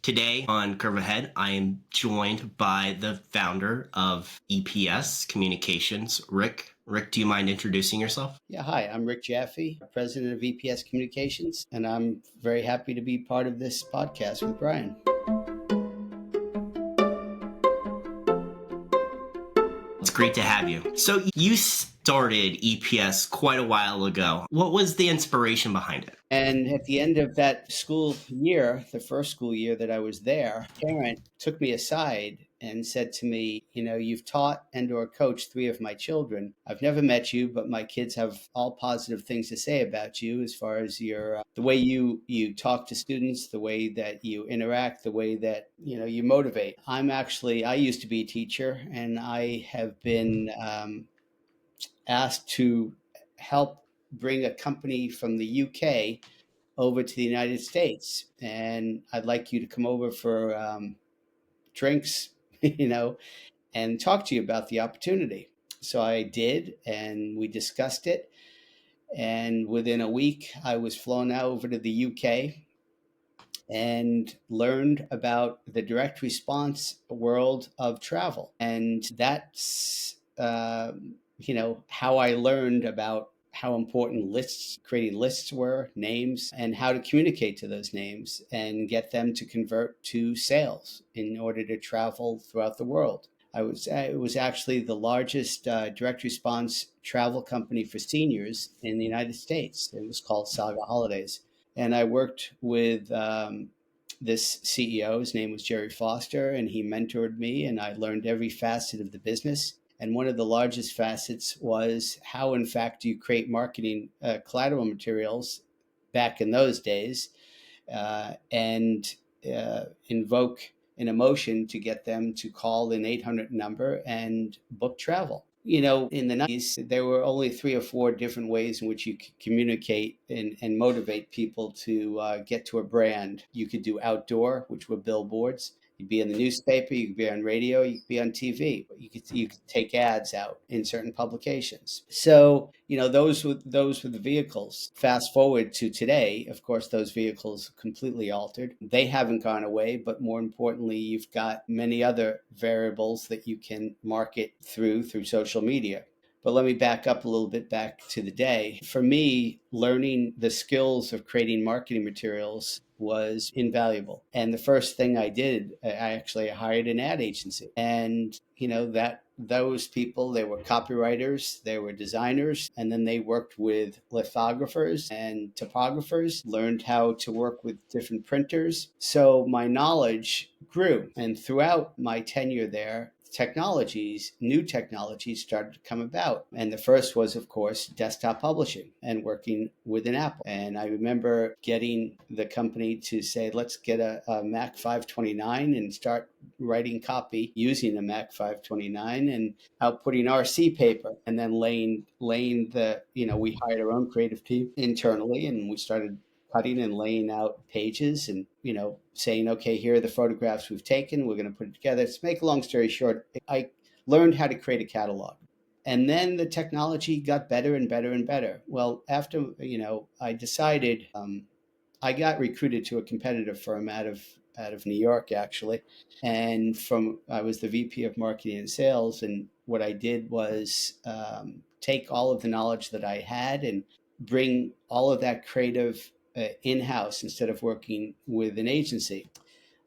Today on Curve Ahead, I am joined by the founder of EPS Communications, Rick. Rick, do you mind introducing yourself? Yeah, hi, I'm Rick Jaffe, president of EPS Communications, and I'm very happy to be part of this podcast with Brian. It's great to have you. So, you started EPS quite a while ago. What was the inspiration behind it? And at the end of that school year, the first school year that I was there, a parent took me aside and said to me, you've taught and or coached three of my children. I've never met you, but my kids have all positive things to say about you as far as your the way you talk to students, the way that you interact, the way that you motivate. I used to be a teacher, and I have been asked to help bring a company from the UK over to the United States, and I'd like you to come over for drinks, and talk to you about the opportunity. So I did, and we discussed it. And within a week, I was flown out over to the UK and learned about the direct response world of travel. And that's, how I learned about how important creating lists were, names, and how to communicate to those names and get them to convert to sales in order to travel throughout the world. It was actually the largest direct response travel company for seniors in the United States. It was called Saga Holidays, and I worked with this CEO. His name was Jerry Foster, and he mentored me, and I learned every facet of the business. And one of the largest facets was how, in fact, you create marketing collateral materials back in those days and invoke an emotion to get them to call an 800 number and book travel. In the 90s, there were only three or four different ways in which you could communicate and motivate people to get to a brand. You could do outdoor, which were billboards. You'd be in the newspaper, you could be on radio, you could be on TV, but you could take ads out in certain publications. So, those were the vehicles. Fast forward to today, of course, those vehicles completely altered. They haven't gone away, but more importantly, you've got many other variables that you can market through social media. But let me back up a little bit back to the day. For me, learning the skills of creating marketing materials was invaluable. And the first thing I did, I actually hired an ad agency. And, that those people, they were copywriters, they were designers, and then they worked with lithographers and typographers, learned how to work with different printers. So my knowledge grew. And throughout my tenure there, new technologies started to come about. And the first was, of course, desktop publishing and working with an Apple. And I remember getting the company to say, let's get a Mac 529 and start writing copy using a Mac 529 and outputting RC paper, and then laying we hired our own creative team internally, and we started cutting and laying out pages and saying, okay, here are the photographs we've taken, we're going to put it together. To make a long story short, I learned how to create a catalog, and then the technology got better and better and better. Well, after I decided, I got recruited to a competitive firm out of New York, actually. And from I was the VP of marketing and sales, and what I did was take all of the knowledge that I had and bring all of that creative in-house instead of working with an agency.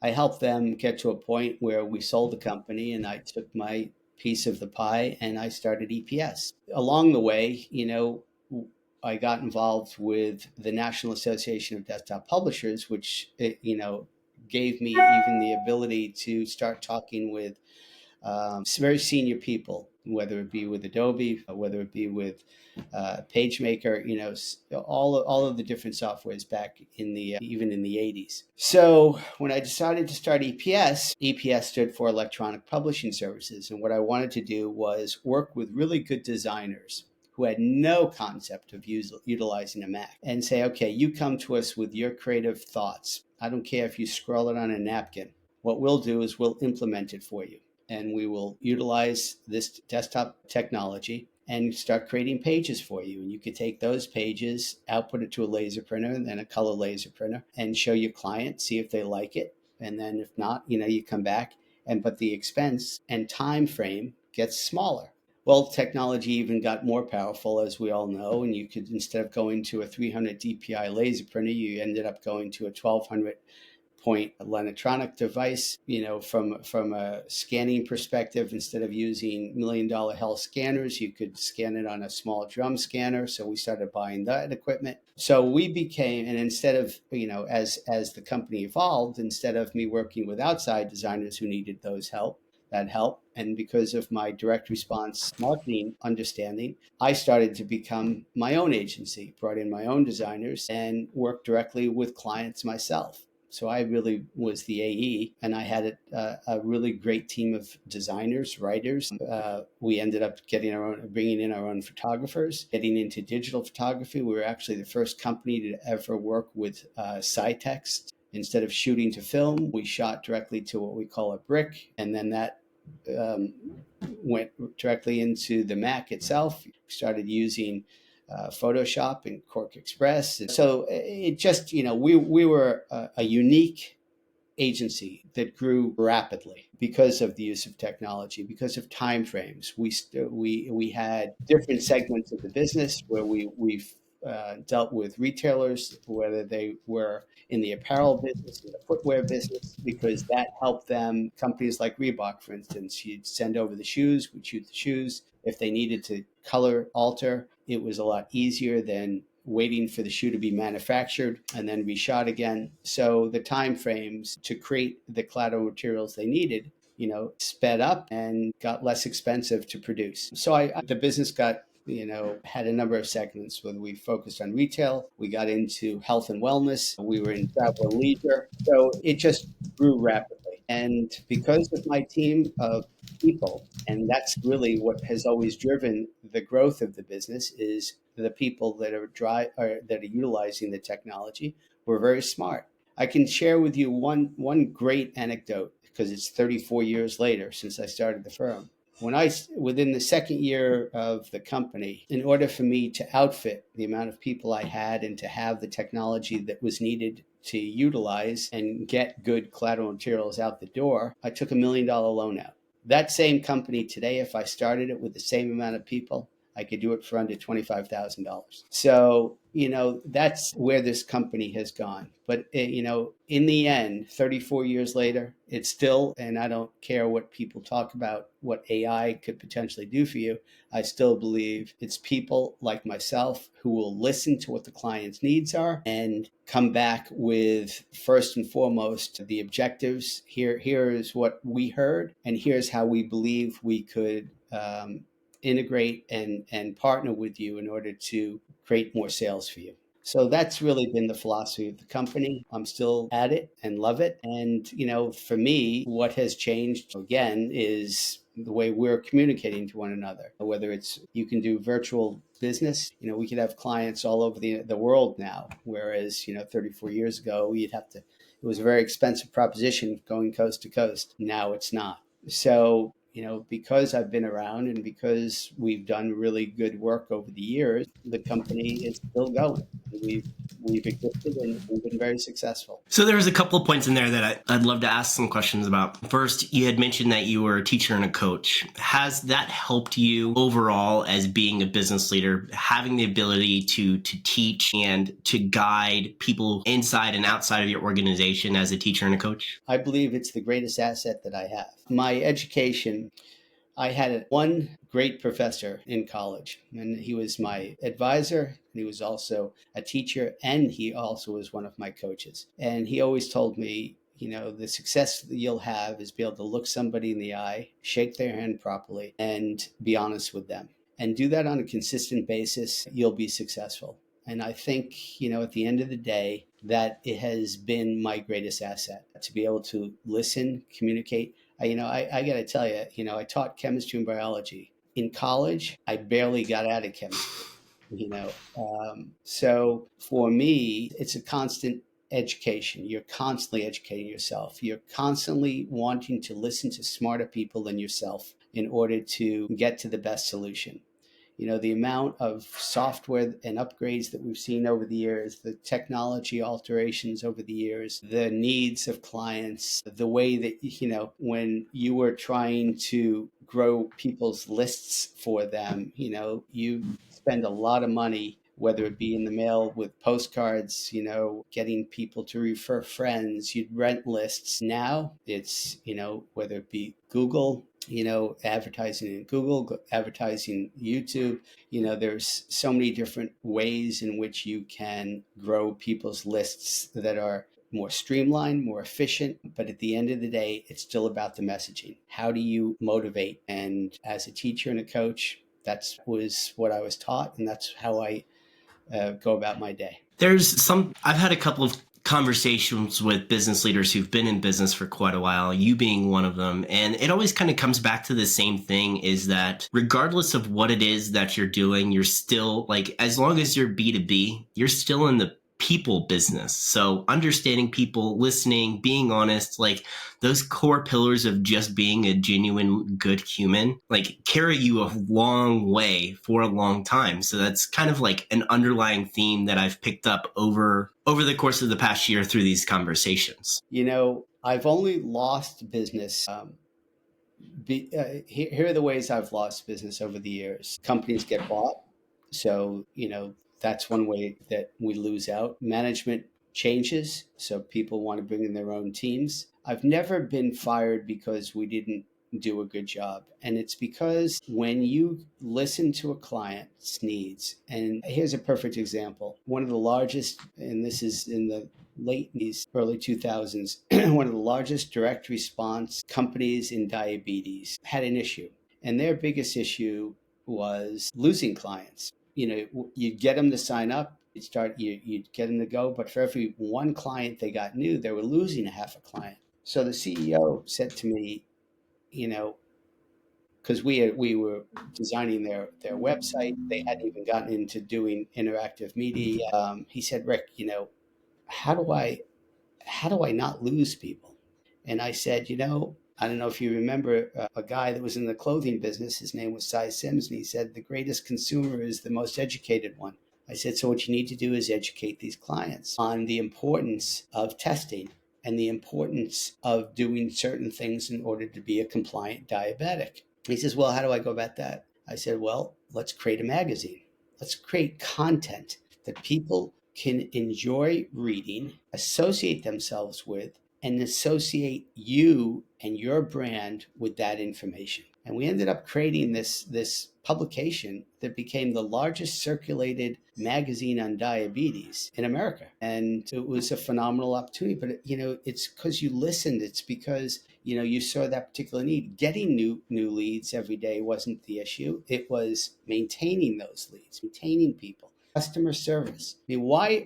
I helped them get to a point where we sold the company, and I took my piece of the pie and I started EPS. Along the way, I got involved with the National Association of Desktop Publishers, which gave me even the ability to start talking with very senior people, whether it be with Adobe, whether it be with PageMaker, all of the different softwares back in the even in the 80s. So when I decided to start EPS, EPS stood for Electronic Publishing Services, and what I wanted to do was work with really good designers who had no concept of utilizing a Mac and say, okay, you come to us with your creative thoughts. I don't care if you scroll it on a napkin. What we'll do is we'll implement it for you, and we will utilize this desktop technology and start creating pages for you. And you could take those pages, output it to a laser printer and then a color laser printer, and show your client, see if they like it. And then if not, you come back, but the expense and time frame gets smaller. Well, technology even got more powerful, as we all know, and you could, instead of going to a 300 DPI laser printer, you ended up going to a 1200 point electronic device. From a scanning perspective, instead of using $1 million health scanners, you could scan it on a small drum scanner. So we started buying that equipment. So we became, and instead of, as the company evolved, instead of me working with outside designers who needed that help. And because of my direct response marketing understanding, I started to become my own agency, brought in my own designers, and worked directly with clients myself. So I really was the AE, and I had a really great team of designers, writers. We ended up bringing in our own photographers, getting into digital photography. We were actually the first company to ever work with SciText. Instead of shooting to film, we shot directly to what we call a brick, and then that um, went directly into the Mac itself. We started using Photoshop and Cork Express. And so it just, we were a unique agency that grew rapidly because of the use of technology, because of timeframes. We had different segments of the business where we've dealt with retailers, whether they were in the apparel business, in the footwear business, because that helped them. Companies like Reebok, for instance, you'd send over the shoes, we'd shoot the shoes. If they needed to color alter, it was a lot easier than waiting for the shoe to be manufactured and then reshot again. So the time frames to create the collateral materials they needed, sped up and got less expensive to produce. So the business had a number of segments where we focused on retail. We got into health and wellness. We were in travel and leisure. So it just grew rapidly. And because of my team of people, and that's really what has always driven the growth of the business, is the people that are utilizing the technology were very smart. I can share with you one great anecdote, because it's 34 years later since I started the firm. Within the second year of the company, in order for me to outfit the amount of people I had and to have the technology that was needed to utilize and get good collateral materials out the door, I took $1 million loan out. That same company today, if I started it with the same amount of people, I could do it for under $25,000. So, that's where this company has gone. But, in the end, 34 years later, it's still, and I don't care what people talk about, what AI could potentially do for you. I still believe it's people like myself who will listen to what the client's needs are and come back with, first and foremost, the objectives. Here is what we heard, and here's how we believe we could integrate and partner with you in order to create more sales for you. So that's really been the philosophy of the company. I'm still at it and love it. And, for me, what has changed again is the way we're communicating to one another, whether it's you can do virtual business. We could have clients all over the world now, whereas, 34 years ago, it was a very expensive proposition going coast to coast. Now it's not. So, because I've been around and because we've done really good work over the years, the company is still going. We've existed and we've been very successful. So there was a couple of points in there that I'd love to ask some questions about. First, you had mentioned that you were a teacher and a coach. Has that helped you overall as being a business leader, having the ability to teach and to guide people inside and outside of your organization as a teacher and a coach? I believe it's the greatest asset that I have. My education, I had one great professor in college, and he was my advisor, and he was also a teacher, and he also was one of my coaches. And he always told me, the success that you'll have is be able to look somebody in the eye, shake their hand properly, and be honest with them. And do that on a consistent basis, you'll be successful. And I think, at the end of the day, that it has been my greatest asset to be able to listen, communicate. I got to tell you, I taught chemistry and biology. In college, I barely got out of chemistry, So for me, it's a constant education. You're constantly educating yourself. You're constantly wanting to listen to smarter people than yourself in order to get to the best solution. The amount of software and upgrades that we've seen over the years, the technology alterations over the years, the needs of clients, the way that, when you were trying to grow people's lists for them, you spend a lot of money, whether it be in the mail with postcards, getting people to refer friends, you'd rent lists. Now it's, whether it be Google, advertising in Google, advertising YouTube, there's so many different ways in which you can grow people's lists that are more streamlined, more efficient. But at the end of the day, it's still about the messaging. How do you motivate? And as a teacher and a coach, that was what I was taught, and that's how I go about my day. I've had a couple of conversations with business leaders who've been in business for quite a while, you being one of them. And it always kind of comes back to the same thing, is that regardless of what it is that you're doing, you're still like, as long as you're B2B, you're still in the people business. So understanding people, listening, being honest, like those core pillars of just being a genuine good human, like carry you a long way for a long time. So that's kind of like an underlying theme that I've picked up over the course of the past year through these conversations. I've only lost business. Here are the ways I've lost business over the years. Companies get bought. So, that's one way that we lose out. Management changes. So people want to bring in their own teams. I've never been fired because we didn't do a good job. And it's because when you listen to a client's needs, and here's a perfect example. One of the largest, and this is in the late 90s, early 2000s, one of the largest direct response companies in diabetes had an issue. And their biggest issue was losing clients. You'd get them to sign up, you'd get them to go, but for every one client they got new, they were losing a half a client. So the CEO said to me, because we were designing their website, they hadn't even gotten into doing interactive media yet. He said, Rick, how do I not lose people? And I said, I don't know if you remember a guy that was in the clothing business. His name was Cy Sims, and he said, the greatest consumer is the most educated one. I said, so what you need to do is educate these clients on the importance of testing and the importance of doing certain things in order to be a compliant diabetic. He says, well, how do I go about that? I said, well, let's create a magazine. Let's create content that people can enjoy reading, associate themselves with, and associate you and your brand with that information. And we ended up creating this publication that became the largest circulated magazine on diabetes in America. And it was a phenomenal opportunity. But, it's because you listened. It's because, you saw that particular need. Getting new leads every day wasn't the issue. It was maintaining those leads, maintaining people. Customer service. I mean, why,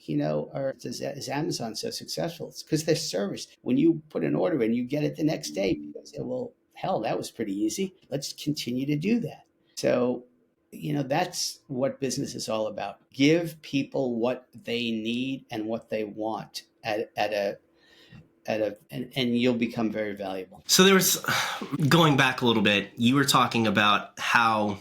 is Amazon so successful? It's because their service. When you put an order in, you get it the next day. People say, well, hell, that was pretty easy. Let's continue to do that. So, that's what business is all about. Give people what they need and what they want and you'll become very valuable. So there was, going back a little bit, you were talking about how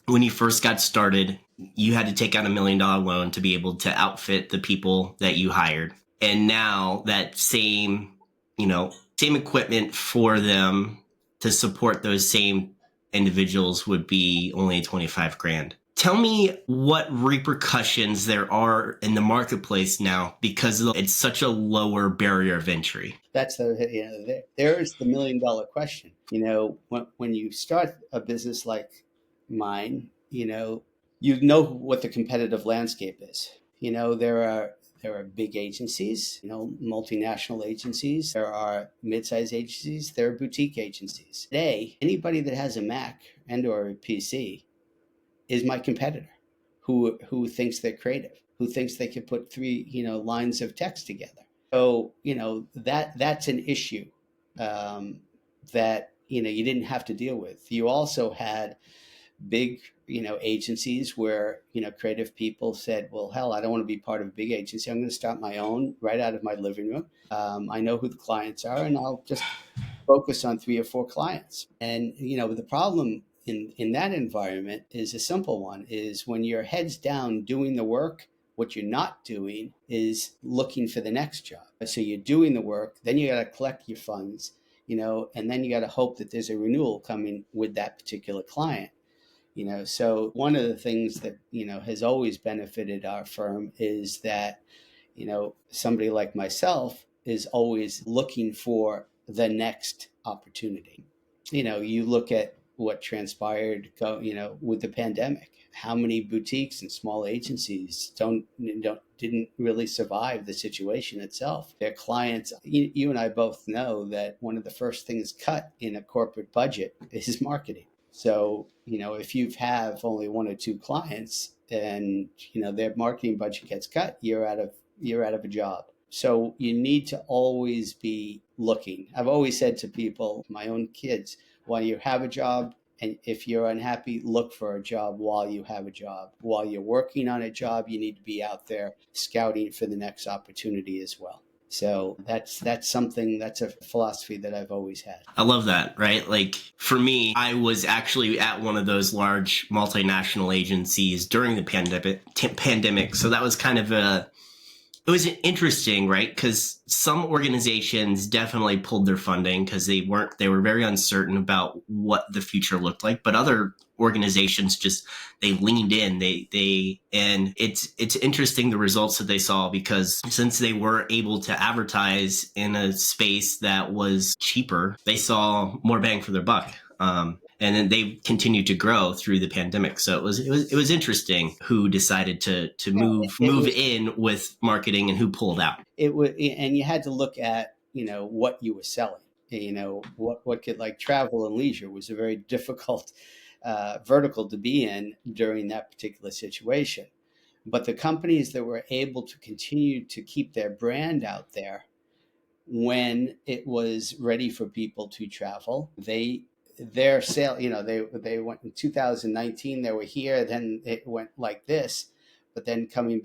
when you first got started, you had to take out $1 million loan to be able to outfit the people that you hired. And now that same equipment for them to support those same individuals would be only 25 grand. Tell me what repercussions there are in the marketplace now because it's such a lower barrier of entry. That's there's the $1 million question. When you start a business like mine, you know what the competitive landscape is. There are big agencies, multinational agencies. There are mid-sized agencies. There are boutique agencies. Today, anybody that has a Mac and or a PC is my competitor, who thinks they're creative, who thinks they could put 3 lines of text together. So that's an issue that you didn't have to deal with. You also had big agencies where creative people said, well, hell, I don't want to be part of a big agency. I'm going to start my own right out of my living room. I know who the clients are, and I'll just focus on 3 or 4 clients. And the problem in that environment is a simple one, is when your head's down doing the work, what you're not doing is looking for the next job. So you're doing the work, then you got to collect your funds, and then you got to hope that there's a renewal coming with that particular client. So one of the things that has always benefited our firm is that somebody like myself is always looking for the next opportunity. You look at what transpired with the pandemic. How many boutiques and small agencies didn't really survive the situation itself? Their clients, you and I both know that one of the first things cut in a corporate budget is marketing. So, if you have only one or two clients and, their marketing budget gets cut, you're out of a job. So you need to always be looking. I've always said to people, my own kids, while you have a job, and if you're unhappy, look for a job while you have a job. While you're working on a job, you need to be out there scouting for the next opportunity as well. So that's a philosophy that I've always had. I love that, right? Like for me, I was actually at one of those large multinational agencies during the pandemic. So that was kind of it was interesting, right? Because some organizations definitely pulled their funding because they were very uncertain about what the future looked like. But other organizations they leaned in. And it's interesting the results that they saw, because since they were able to advertise in a space that was cheaper, they saw more bang for their buck. And then they continued to grow through the pandemic. So it was interesting who decided to move in with marketing and who pulled out. And you had to look at what you were selling. What could, like, travel and leisure was a very difficult vertical to be in during that particular situation. But the companies that were able to continue to keep their brand out there when it was ready for people to travel, their sale, they went in 2019, they were here, then it went like this, but then going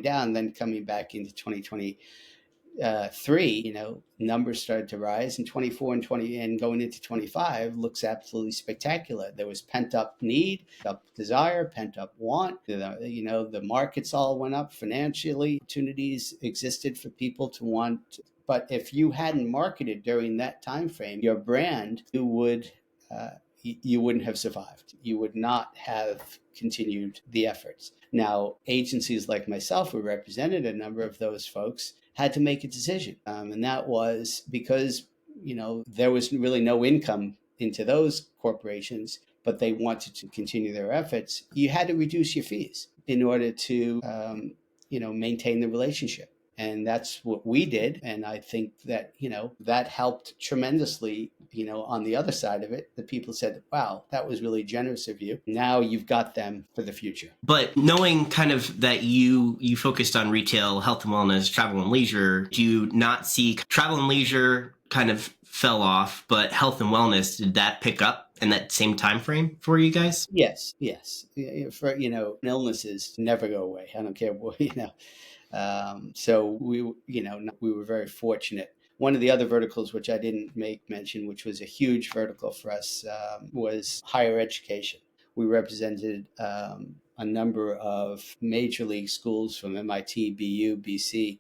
down, then coming back into 2023, numbers started to rise, and 24 and 20 and going into 25 looks absolutely spectacular. There was pent up need, pent up desire, pent up want. The markets all went up financially. Opportunities existed for people to want. But if you hadn't marketed during that time frame, your brand, you wouldn't have survived. You would not have continued the efforts. Now, agencies like myself, who represented a number of those folks, had to make a decision. And that was because, there was really no income into those corporations, but they wanted to continue their efforts. You had to reduce your fees in order to, maintain the relationship. And that's what we did. And I think that, that helped tremendously, on the other side of it. The people said, wow, that was really generous of you. Now you've got them for the future. But knowing kind of that you focused on retail, health and wellness, travel and leisure, do you not see travel and leisure kind of fell off, but health and wellness, did that pick up in that same time frame for you guys? Yes. For, illnesses never go away. I don't care what, so we were very fortunate. One of the other verticals, which I didn't make mention, which was a huge vertical for us, was higher education. We represented a number of major league schools from MIT, BU, BC,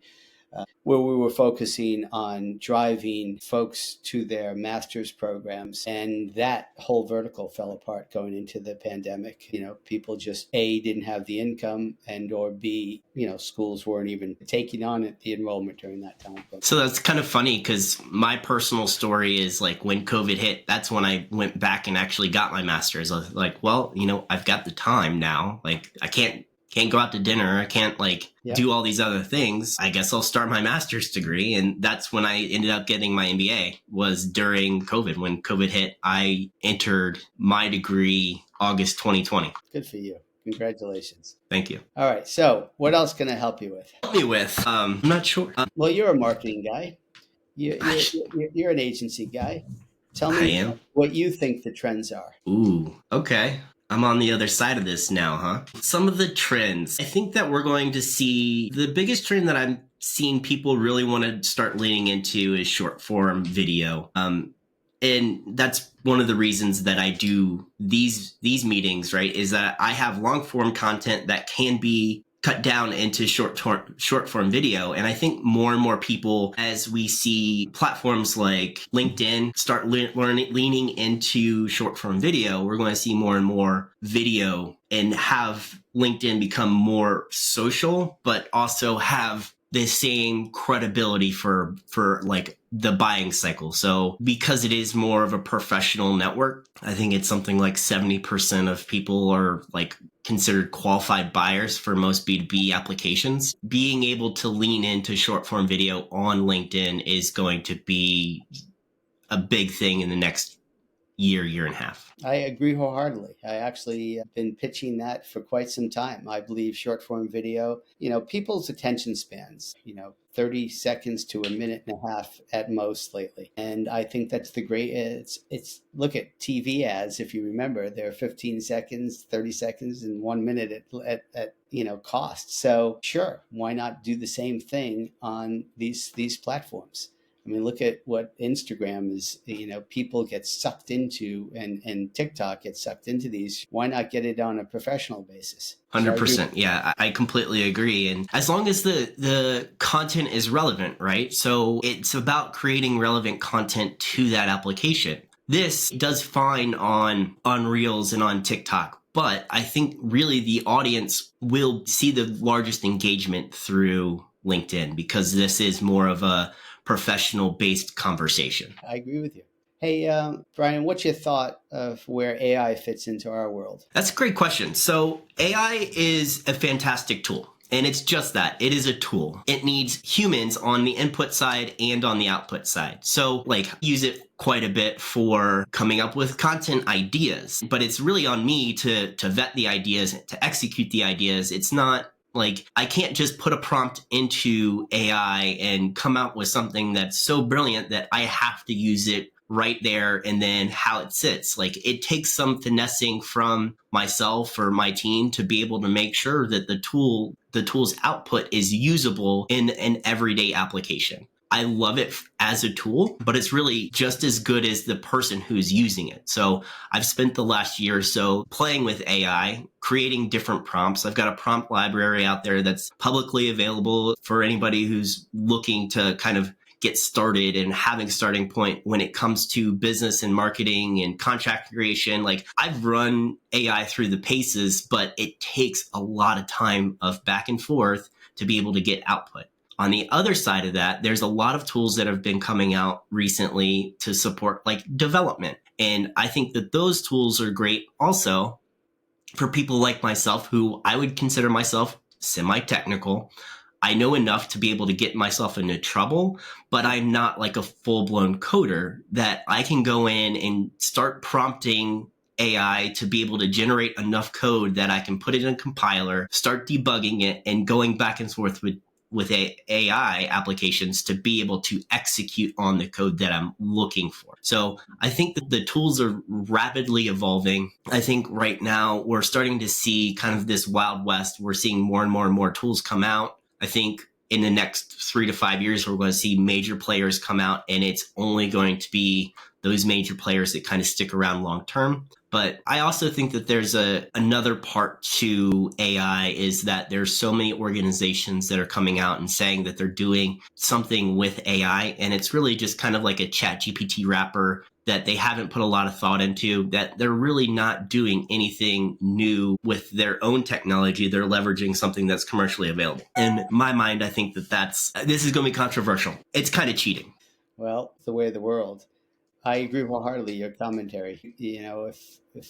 where we were focusing on driving folks to their master's programs. And that whole vertical fell apart going into the pandemic. People just, A, didn't have the income, and or B, schools weren't even taking on the enrollment during that time. So that's kind of funny, because my personal story is like when COVID hit, that's when I went back and actually got my master's. I was like, well, I've got the time now. Like I can't go out to dinner. I can't do all these other things. I guess I'll start my master's degree. And that's when I ended up getting my MBA, was during COVID. When COVID hit, I entered my degree August 2020. Good for you. Congratulations. Thank you. All right. So what else can I help you with? I'm not sure. Well, you're a marketing guy. You're an agency guy. Tell me what you think the trends are. Ooh, okay. I'm on the other side of this now, huh? Some of the trends. I think that we're going to see the biggest trend that I'm seeing people really want to start leaning into is short form video. And that's one of the reasons that I do these meetings, right? Is that I have long form content that can be cut down into short form video. And I think more and more people, as we see platforms like LinkedIn start leaning into short form video, we're going to see more and more video and have LinkedIn become more social, but also have the same credibility for like the buying cycle. So because it is more of a professional network, I think it's something like 70% of people are like considered qualified buyers for most B2B applications. Being able to lean into short form video on LinkedIn is going to be a big thing in the next year and a half. I agree wholeheartedly. I actually have been pitching that for quite some time. I believe short form video, people's attention spans, 30 seconds to a minute and a half at most lately. And I think that's it's look at TV ads. If you remember, they're 15 seconds, 30 seconds and 1 minute at cost. So sure, why not do the same thing on these platforms? I mean, look at what Instagram is, people get sucked into and TikTok gets sucked into these. Why not get it on a professional basis? 100%. Yeah, I completely agree. And as long as the content is relevant, right? So it's about creating relevant content to that application. This does fine on Reels and on TikTok, but I think really the audience will see the largest engagement through LinkedIn because this is more of a professional based conversation. I agree with you. Hey, Brian, what's your thought of where AI fits into our world? That's a great question. So AI is a fantastic tool. And it's just that. It is a tool. It needs humans on the input side and on the output side. So use it quite a bit for coming up with content ideas. But it's really on me to vet the ideas, to execute the ideas. It's not like I can't just put a prompt into AI and come out with something that's so brilliant that I have to use it right there and then how it sits. Like it takes some finessing from myself or my team to be able to make sure that the tool's output is usable in an everyday application. I love it as a tool, but it's really just as good as the person who's using it. So I've spent the last year or so playing with AI, creating different prompts. I've got a prompt library out there that's publicly available for anybody who's looking to kind of get started and having a starting point when it comes to business and marketing and contract creation. Like I've run AI through the paces, but it takes a lot of time of back and forth to be able to get output. On the other side of that, there's a lot of tools that have been coming out recently to support like development. And I think that those tools are great also for people like myself, who I would consider myself semi-technical. I know enough to be able to get myself into trouble, but I'm not like a full-blown coder that I can go in and start prompting AI to be able to generate enough code that I can put it in a compiler, start debugging it, and going back and forth with AI applications to be able to execute on the code that I'm looking for. So I think that the tools are rapidly evolving. I think right now we're starting to see kind of this Wild West. We're seeing more and more tools come out. I think in the next 3 to 5 years, we're going to see major players come out, and it's only going to be those major players that kind of stick around long term. But I also think that there's another part to AI is that there's so many organizations that are coming out and saying that they're doing something with AI, and it's really just kind of like a ChatGPT wrapper that they haven't put a lot of thought into, that they're really not doing anything new with their own technology. They're leveraging something that's commercially available. In my mind, I think that this is going to be controversial. It's kind of cheating. Well, it's the way of the world. I agree wholeheartedly. Your commentary. If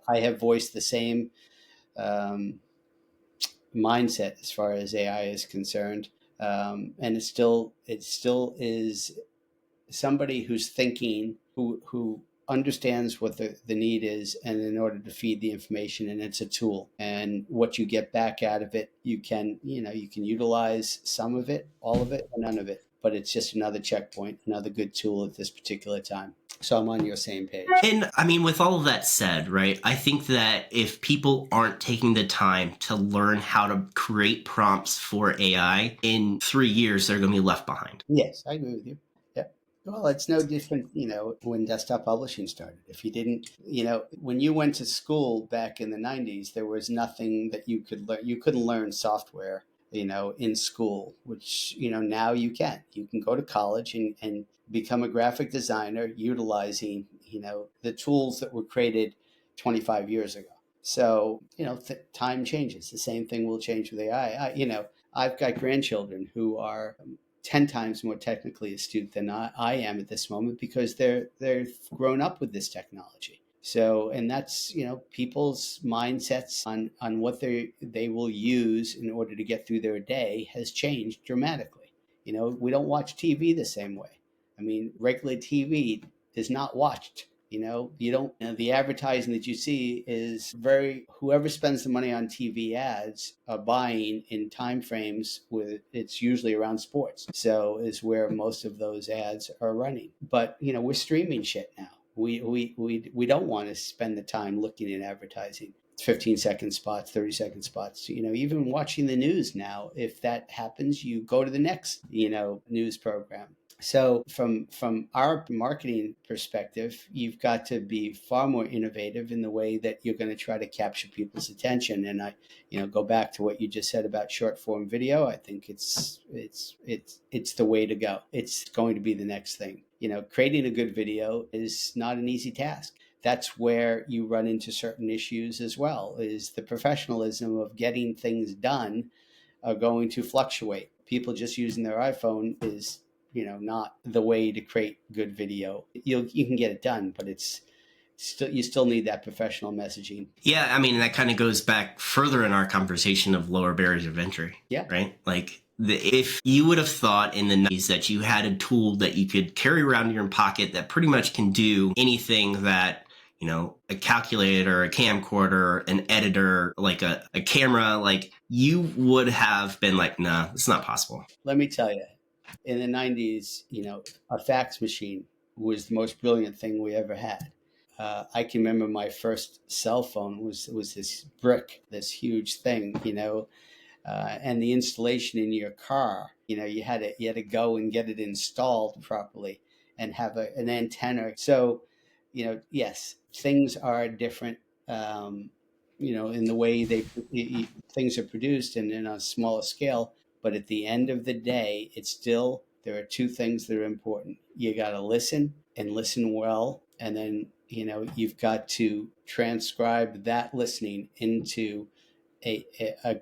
I have voiced the same mindset as far as AI is concerned, and it still is somebody who's thinking, who understands what the need is, and in order to feed the information, and it's a tool, and what you get back out of it, you can utilize some of it, all of it, or none of it, but it's just another checkpoint, another good tool at this particular time. So I'm on your same page. And I mean, with all of that said, right, I think that if people aren't taking the time to learn how to create prompts for AI, in 3 years, they're going to be left behind. Yes, I agree with you. Yeah. Well, it's no different, when desktop publishing started. If you didn't, when you went to school back in the 90s, there was nothing that you could learn. You couldn't learn software, in school, which, now you can. You can go to college and become a graphic designer utilizing, the tools that were created 25 years ago. So, time changes. The same thing will change with AI. I've got grandchildren who are 10 times more technically astute than I am at this moment because they've grown up with this technology. So, and that's, people's mindsets on what they will use in order to get through their day has changed dramatically. We don't watch TV the same way. I mean, regular TV is not watched. You don't, the advertising that you see is whoever spends the money on TV ads are buying in time frames with, it's usually around sports. So is where most of those ads are running. But, we're streaming shit now. We don't want to spend the time looking at advertising. 15-second spots, 30-second spots. Even watching the news now, if that happens, you go to the next, news program. So from our marketing perspective, you've got to be far more innovative in the way that you're going to try to capture people's attention. And I, go back to what you just said about short form video. I think it's the way to go. It's going to be the next thing. Creating a good video is not an easy task. That's where you run into certain issues as well, is the professionalism of getting things done are going to fluctuate. People just using their iPhone is, not the way to create good video. You can get it done, but you still need that professional messaging. Yeah, I mean, that kind of goes back further in our conversation of lower barriers of entry. Yeah. Right? Like, if you would have thought in the 90s that you had a tool that you could carry around in your pocket that pretty much can do anything that, a calculator, a camcorder, an editor, like a camera, like, you would have been like, nah, it's not possible. Let me tell you, in the 90s, a fax machine was the most brilliant thing we ever had. I can remember my first cell phone was this brick, this huge thing, and the installation in your car. You had to go and get it installed properly and have an antenna. So, yes, things are different. In the way things are produced and in a smaller scale. But at the end of the day, there are two things that are important. You got to listen and listen well. And then, you've got to transcribe that listening into a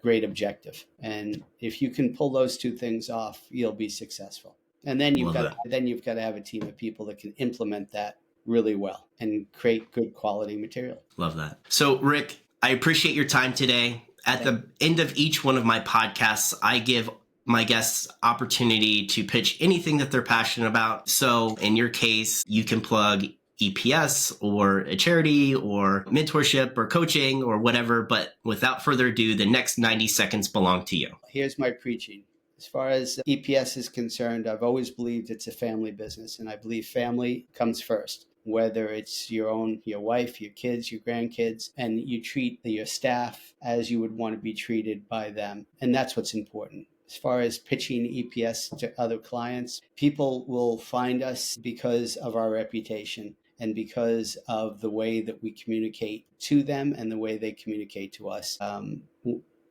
great objective. And if you can pull those two things off, you'll be successful. And then you've got to have a team of people that can implement that really well and create good quality material. Love that. So, Rick, I appreciate your time today. At the end of each one of my podcasts, I give my guests opportunity to pitch anything that they're passionate about. So in your case, you can plug EPS or a charity or mentorship or coaching or whatever. But without further ado, the next 90 seconds belong to you. Here's my preaching. As far as EPS is concerned, I've always believed it's a family business, and I believe family comes first. Whether it's your wife, your kids, your grandkids, and you treat your staff as you would want to be treated by them. And that's what's important. As far as pitching EPS to other clients, people will find us because of our reputation and because of the way that we communicate to them and the way they communicate to us.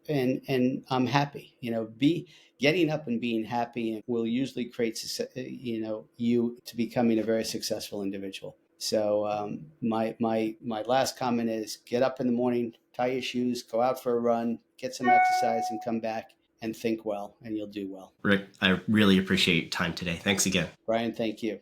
And I'm happy, getting up and being happy will usually create, you to becoming a very successful individual. So my last comment is get up in the morning, tie your shoes, go out for a run, get some exercise and come back and think well, and you'll do well. Rick, I really appreciate your time today. Thanks again. Brian, thank you.